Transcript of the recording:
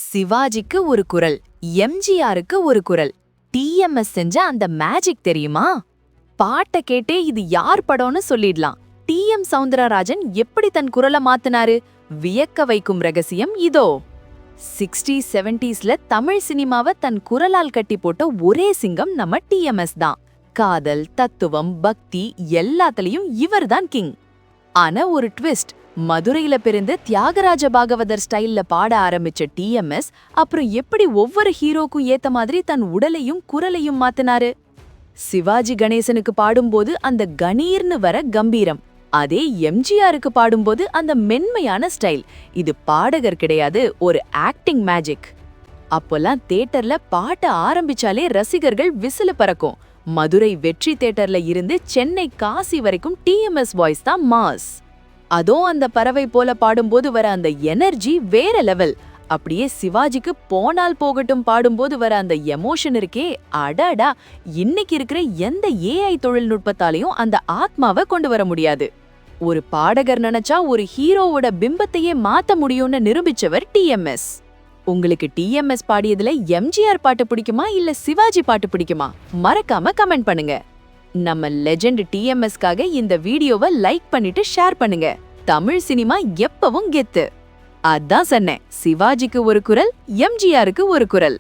சிவாஜிக்கு ஒரு குரல், எம்ஜிஆருக்கு ஒரு குரல். டிஎம்எஸ் செஞ்ச அந்த மேஜிக் தெரியுமா? பாட்ட கேட்டே இது யார் படம்னு சொல்லிடலாம். டிஎம் சௌந்தரராஜன் எப்படி தன் குரலை மாத்துனாரு? வியக்க வைக்கும் ரகசியம் இதோ. 60s 70sல தமிழ் சினிமாவை தன் குரலால் கட்டி போட்ட ஒரே சிங்கம் நம்ம டிஎம்எஸ் தான். காதல், தத்துவம், பக்தி எல்லாத்துலயும் இவர்தான் கிங். ஆனா ஒரு ட்விஸ்ட். மதுரையில பிறந்து தியாகராஜ பாகவதர் ஸ்டைல்ல பாட ஆரம்பிச்ச டிஎம்எஸ் அப்புறம் எப்படி ஒவ்வொரு ஹீரோக்கும் ஏத்த மாதிரி தன் உடலையும் குரலையும் மாத்தினாரு? சிவாஜி கணேசனுக்கு பாடும்போது அந்த கணீர்னு வர கம்பீரம், அதே எம்ஜிஆருக்கு பாடும்போது அந்த மென்மையான ஸ்டைல். இது பாடகர் கிடையாது, ஒரு ஆக்டிங் மேஜிக். அப்போல்லாம் தியேட்டர்ல பாட்ட ஆரம்பிச்சாலே ரசிகர்கள் விசில பறக்கும். மதுரை வெற்றி தியேட்டர்ல இருந்து சென்னை காசி வரைக்கும் டிஎம்எஸ் வாய்ஸ் தான் மாஸ். அதோ அந்த பறவை போல பாடும்போது வர அந்த எனர்ஜி வேற லெவல். அப்படியே சிவாஜிக்கு போனால் போகட்டும் பாடும்போது வர அந்த எமோஷன் இருக்கே, அடடா! இன்னைக்கு இருக்கிற எந்த ஏஐ தொழில்நுட்பத்தாலையும் அந்த ஆத்மாவை கொண்டு வர முடியாது. ஒரு பாடகர் நினைச்சா ஒரு ஹீரோவோட பிம்பத்தையே மாத்த முடியும்னு நிரூபிச்சவர் டிஎம்எஸ். உங்களுக்கு டிஎம்எஸ் பாடியதுல எம்ஜிஆர் பாட்டு பிடிக்குமா இல்ல சிவாஜி பாட்டு பிடிக்குமா? மறக்காம கமெண்ட் பண்ணுங்க. நம்ம லெஜெண்ட் டிஎம்எஸ்காக இந்த வீடியோவை லைக் பண்ணிட்டு ஷேர் பண்ணுங்க. தமிழ் சினிமா எப்பவும் கெத்து. அதான் சொன்னேன், சிவாஜிக்கு ஒரு குரல், எம்ஜிஆருக்கு ஒரு குரல்.